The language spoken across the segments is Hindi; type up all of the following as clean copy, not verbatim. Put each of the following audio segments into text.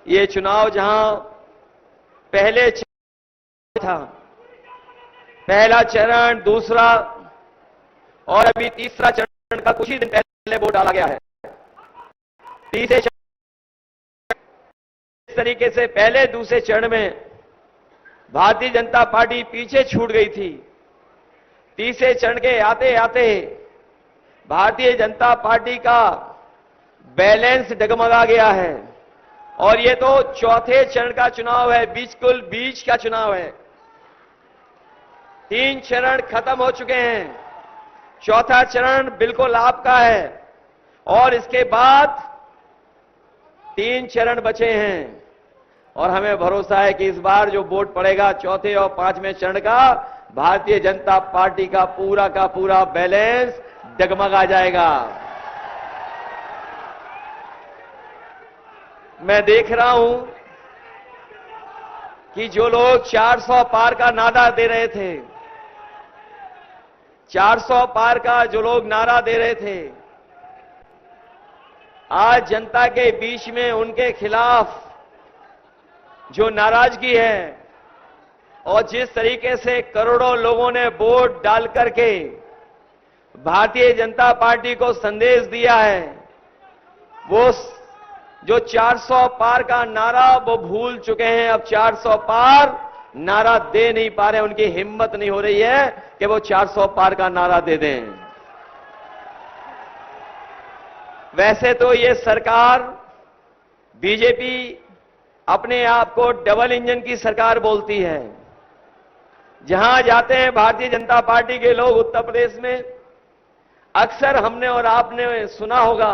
ये चुनाव जहां पहले था, पहला चरण, दूसरा और अभी तीसरा चरण का कुछ ही दिन पहले वोट डाला गया है। तीसरे चरण इस तरीके से पहले दूसरे चरण में भारतीय जनता पार्टी पीछे छूट गई थी। तीसरे चरण के आते आते भारतीय जनता पार्टी का बैलेंस डगमगा गया है और ये तो चौथे चरण का चुनाव है, बिल्कुल बीच का चुनाव है। 3 चरण खत्म हो चुके हैं, चौथा चरण बिल्कुल आपका है और इसके बाद 3 चरण बचे हैं और हमें भरोसा है कि इस बार जो वोट पड़ेगा चौथे और 5वें चरण का, भारतीय जनता पार्टी का पूरा बैलेंस डगमगा जाएगा। मैं देख रहा हूं कि जो लोग 400 पार का नारा दे रहे थे, 400 पार का जो लोग नारा दे रहे थे, आज जनता के बीच में उनके खिलाफ जो नाराजगी है और जिस तरीके से करोड़ों लोगों ने वोट डाल करके भारतीय जनता पार्टी को संदेश दिया है, वो जो 400 पार का नारा वो भूल चुके हैं। अब 400 पार नारा दे नहीं पा रहे, उनकी हिम्मत नहीं हो रही है कि वो 400 पार का नारा दे दें। वैसे तो ये सरकार, बीजेपी अपने आप को डबल इंजन की सरकार बोलती है। जहां जाते हैं भारतीय जनता पार्टी के लोग उत्तर प्रदेश में, अक्सर हमने और आपने सुना होगा,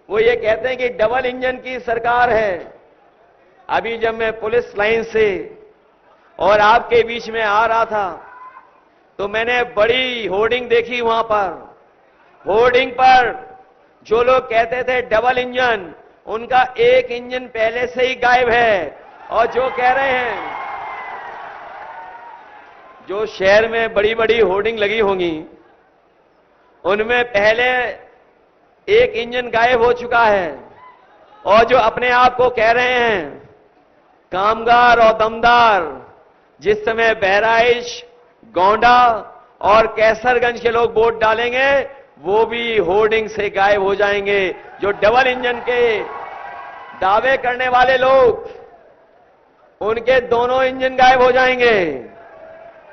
वो ये कहते हैं कि डबल इंजन की सरकार है। अभी जब मैं पुलिस लाइन से और आपके बीच में आ रहा था तो मैंने बड़ी होर्डिंग देखी। वहां पर होर्डिंग पर जो लोग कहते थे डबल इंजन, उनका एक इंजन पहले से ही गायब है। और जो कह रहे हैं, जो शहर में बड़ी बड़ी होर्डिंग लगी होंगी उनमें पहले एक इंजन गायब हो चुका है। और जो अपने आप को कह रहे हैं कामगार और दमदार, जिस समय बहराइच, गोंडा और कैसरगंज के लोग वोट डालेंगे वो भी होर्डिंग से गायब हो जाएंगे। जो डबल इंजन के दावे करने वाले लोग, उनके दोनों इंजन गायब हो जाएंगे।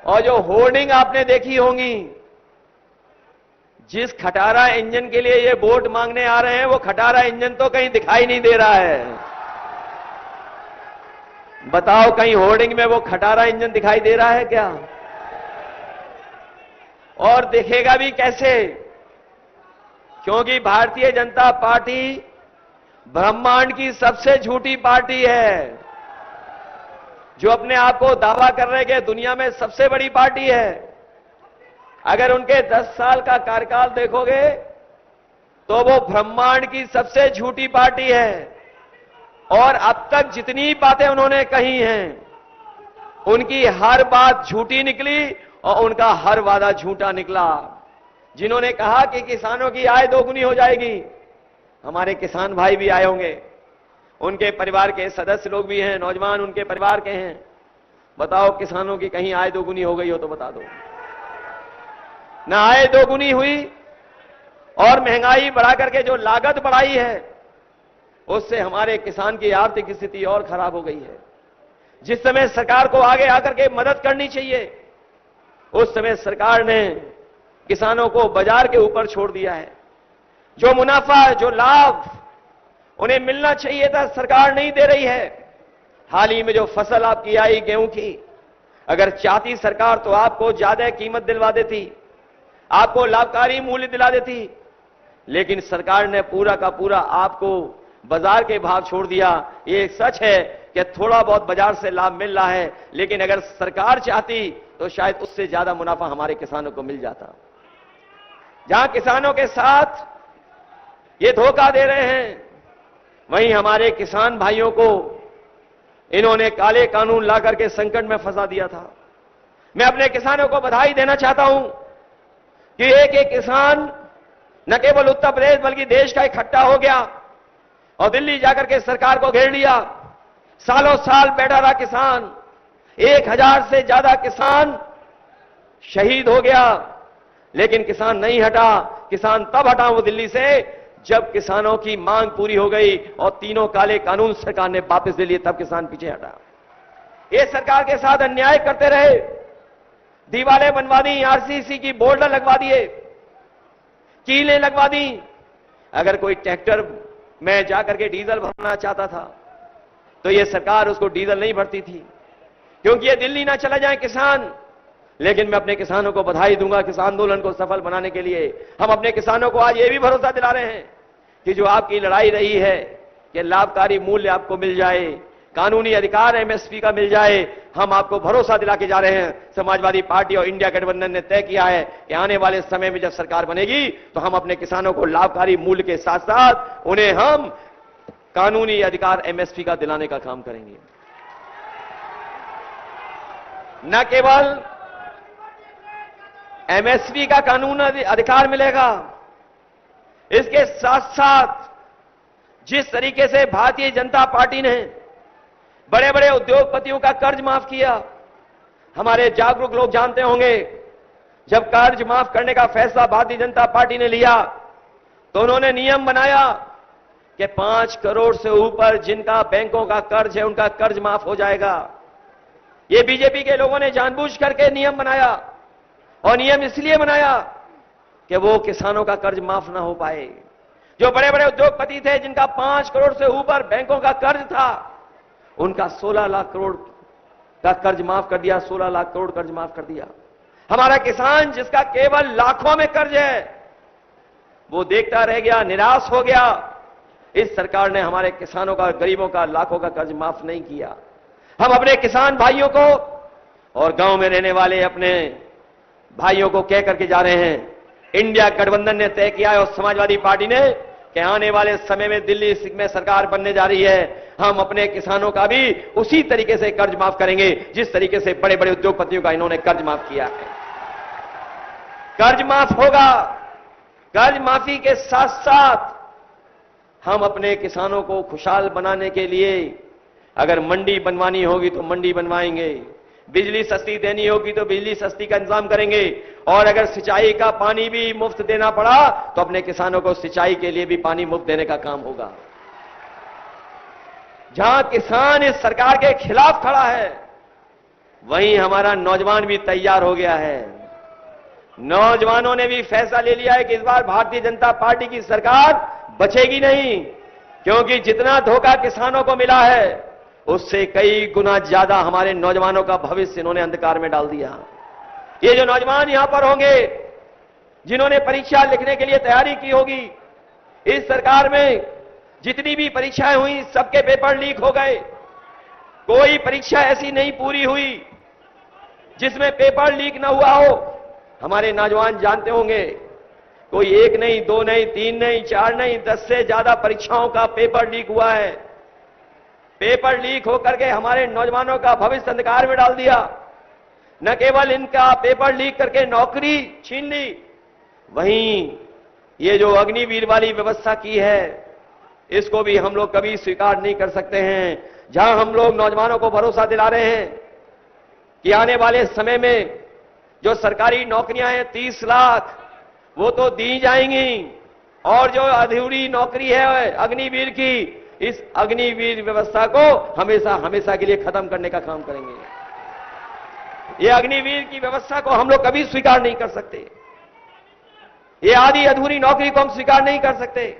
और जो होर्डिंग आपने देखी होंगी, जिस खटारा इंजन के लिए ये वोट मांगने आ रहे हैं, वो खटारा इंजन तो कहीं दिखाई नहीं दे रहा है। बताओ, कहीं होर्डिंग में वो खटारा इंजन दिखाई दे रहा है क्या? और दिखेगा भी कैसे? क्योंकि भारतीय जनता पार्टी ब्रह्मांड की सबसे झूठी पार्टी है, जो अपने आप को दावा कर रहे कि दुनिया में सबसे बड़ी पार्टी है। अगर उनके 10 साल का कार्यकाल देखोगे तो वो ब्रह्मांड की सबसे झूठी पार्टी है। और अब तक जितनी बातें उन्होंने कही हैं, उनकी हर बात झूठी निकली और उनका हर वादा झूठा निकला। जिन्होंने कहा कि किसानों की आय दोगुनी हो जाएगी, हमारे किसान भाई भी आए होंगे, उनके परिवार के सदस्य लोग भी हैं, नौजवान उनके परिवार के हैं। बताओ, किसानों की कहीं आय दोगुनी हो गई हो तो बता दो। ना आय दोगुनी हुई और महंगाई बढ़ा करके जो लागत बढ़ाई है, उससे हमारे किसान की आर्थिक स्थिति और खराब हो गई है। जिस समय सरकार को आगे आकर के मदद करनी चाहिए, उस समय सरकार ने किसानों को बाजार के ऊपर छोड़ दिया है। जो मुनाफा, जो लाभ उन्हें मिलना चाहिए था, सरकार नहीं दे रही है। हाल ही में जो फसल आपकी आई गेहूं की, अगर चाहती सरकार तो आपको ज्यादा कीमत दिलवा देती, आपको लाभकारी मूल्य दिला देती, लेकिन सरकार ने पूरा का पूरा आपको बाजार के भाव छोड़ दिया। ये सच है कि थोड़ा बहुत बाजार से लाभ मिल रहा है, लेकिन अगर सरकार चाहती तो शायद उससे ज्यादा मुनाफा हमारे किसानों को मिल जाता। जहां किसानों के साथ ये धोखा दे रहे हैं, वहीं हमारे किसान भाइयों को इन्होंने काले कानून ला करके संकट में फंसा दिया था। मैं अपने किसानों को बधाई देना चाहता हूं कि एक एक किसान न केवल उत्तर प्रदेश बल्कि देश का इकट्ठा हो गया। और दिल्ली जाकर के सरकार को घेर लिया। सालों साल बैठा रहा किसान, 1000 से ज्यादा किसान शहीद हो गया, लेकिन किसान नहीं हटा। किसान तब हटा वो दिल्ली से जब किसानों की मांग पूरी हो गई और तीनों काले कानून सरकार ने वापस ले लिए, तब किसान पीछे हटा। ये सरकार के साथ अन्याय करते रहे, दीवारें बनवा दी, आरसीसी की बोर्ड लगवा दिए, कीलें लगवा दी। अगर कोई ट्रैक्टर में जाकर के डीजल भरना चाहता था तो यह सरकार उसको डीजल नहीं भरती थी, क्योंकि ये दिल्ली ना चला जाए किसान। लेकिन मैं अपने किसानों को बधाई दूंगा कि इस आंदोलन को सफल बनाने के लिए हम अपने किसानों को आज ये भी भरोसा दिला रहे हैं कि जो आपकी लड़ाई रही है कि लाभकारी मूल्य आपको मिल जाए, कानूनी अधिकार एमएसपी का मिल जाए, हम आपको भरोसा दिला के जा रहे हैं। समाजवादी पार्टी और इंडिया गठबंधन ने तय किया है कि आने वाले समय में जब सरकार बनेगी तो हम अपने किसानों को लाभकारी मूल्य के साथ साथ उन्हें हम कानूनी अधिकार एमएसपी का दिलाने का काम करेंगे। न केवल एमएसपी का कानून अधिकार मिलेगा, इसके साथ साथ जिस तरीके से भारतीय जनता पार्टी ने बड़े बड़े उद्योगपतियों का कर्ज माफ किया, हमारे जागरूक लोग जानते होंगे, जब कर्ज माफ करने का फैसला भारतीय जनता पार्टी ने लिया तो उन्होंने नियम बनाया कि 5 करोड़ से ऊपर जिनका बैंकों का कर्ज है उनका कर्ज माफ हो जाएगा। ये बीजेपी के लोगों ने जानबूझ करके नियम बनाया, और नियम इसलिए बनाया कि वो किसानों का कर्ज माफ ना हो पाए। जो बड़े बड़े उद्योगपति थे जिनका 5 करोड़ से ऊपर बैंकों का कर्ज था, उनका 16 लाख करोड़ का कर्ज माफ कर दिया, 16 लाख करोड़ कर्ज माफ कर दिया। हमारा किसान जिसका केवल लाखों में कर्ज है, वो देखता रह गया, निराश हो गया। इस सरकार ने हमारे किसानों का, गरीबों का, लाखों का कर्ज माफ नहीं किया। हम अपने किसान भाइयों को और गांव में रहने वाले अपने भाइयों को कह करके जा रहे हैं, इंडिया गठबंधन ने तय किया है और समाजवादी पार्टी ने कि आने वाले समय में दिल्ली में सरकार बनने जा रही है, हम अपने किसानों का भी उसी तरीके से कर्ज माफ करेंगे जिस तरीके से बड़े बड़े उद्योगपतियों का इन्होंने कर्ज माफ किया है। कर्ज माफ होगा। कर्ज माफी के साथ साथ हम अपने किसानों को खुशहाल बनाने के लिए अगर मंडी बनवानी होगी तो मंडी बनवाएंगे, बिजली सस्ती देनी होगी तो बिजली सस्ती का इंतजाम करेंगे, और अगर सिंचाई का पानी भी मुफ्त देना पड़ा तो अपने किसानों को सिंचाई के लिए भी पानी मुफ्त देने का काम होगा। जहां किसान इस सरकार के खिलाफ खड़ा है, वहीं हमारा नौजवान भी तैयार हो गया है। नौजवानों ने भी फैसला ले लिया है कि इस बार भारतीय जनता पार्टी की सरकार बचेगी नहीं, क्योंकि जितना धोखा किसानों को मिला है उससे कई गुना ज्यादा हमारे नौजवानों का भविष्य इन्होंने अंधकार में डाल दिया। ये जो नौजवान यहां पर होंगे जिन्होंने परीक्षा लिखने के लिए तैयारी की होगी, इस सरकार में जितनी भी परीक्षाएं हुई सबके पेपर लीक हो गए। कोई परीक्षा ऐसी नहीं पूरी हुई जिसमें पेपर लीक ना हुआ हो। हमारे नौजवान जानते होंगे, कोई 1 नहीं, 2 नहीं, 3 नहीं, 4 नहीं, 10 से ज्यादा परीक्षाओं का पेपर लीक हुआ है। पेपर लीक होकर के हमारे नौजवानों का भविष्य अंधकार में डाल दिया। न केवल इनका पेपर लीक करके नौकरी छीन ली, वहीं ये जो अग्निवीर वाली व्यवस्था की है इसको भी हम लोग कभी स्वीकार नहीं कर सकते हैं। जहां हम लोग नौजवानों को भरोसा दिला रहे हैं कि आने वाले समय में जो सरकारी नौकरियां हैं 30 लाख वो तो दी जाएंगी, और जो अधूरी नौकरी है अग्निवीर की, इस अग्निवीर व्यवस्था को हमेशा हमेशा के लिए खत्म करने का काम करेंगे। ये अग्निवीर की व्यवस्था को हम लोग कभी स्वीकार नहीं कर सकते। ये आधी अधूरी नौकरी को हम स्वीकार नहीं कर सकते।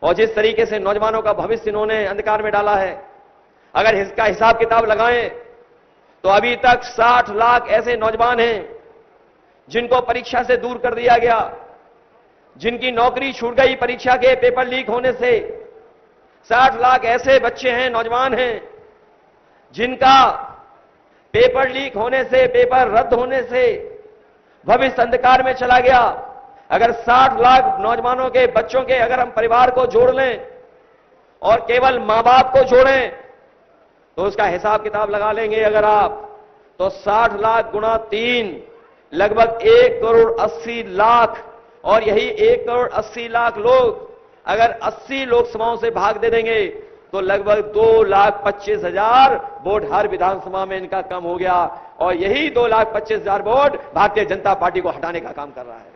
और जिस तरीके से नौजवानों का भविष्य इन्होंने अंधकार में डाला है, अगर इसका हिसाब किताब लगाएं तो अभी तक 60 लाख ऐसे नौजवान हैं जिनको परीक्षा से दूर कर दिया गया, जिनकी नौकरी छूट गई परीक्षा के पेपर लीक होने से। 60 लाख ऐसे बच्चे हैं, नौजवान हैं, जिनका पेपर लीक होने से, पेपर रद्द होने से भविष्य अंधकार में चला गया। अगर 60 लाख नौजवानों के बच्चों के अगर हम परिवार को जोड़ लें और केवल मां बाप को जोड़ें तो उसका हिसाब किताब लगा लेंगे अगर आप, तो 60 लाख गुणा 3 लगभग 1 करोड़ 80 लाख, और यही 1 करोड़ 80 लाख लोग अगर 80 लोकसभाओं से भाग दे देंगे तो लगभग 2,25,000 वोट हर विधानसभा में इनका कम हो गया और यही 2,25,000 वोट भारतीय जनता पार्टी को हटाने का काम कर रहा है।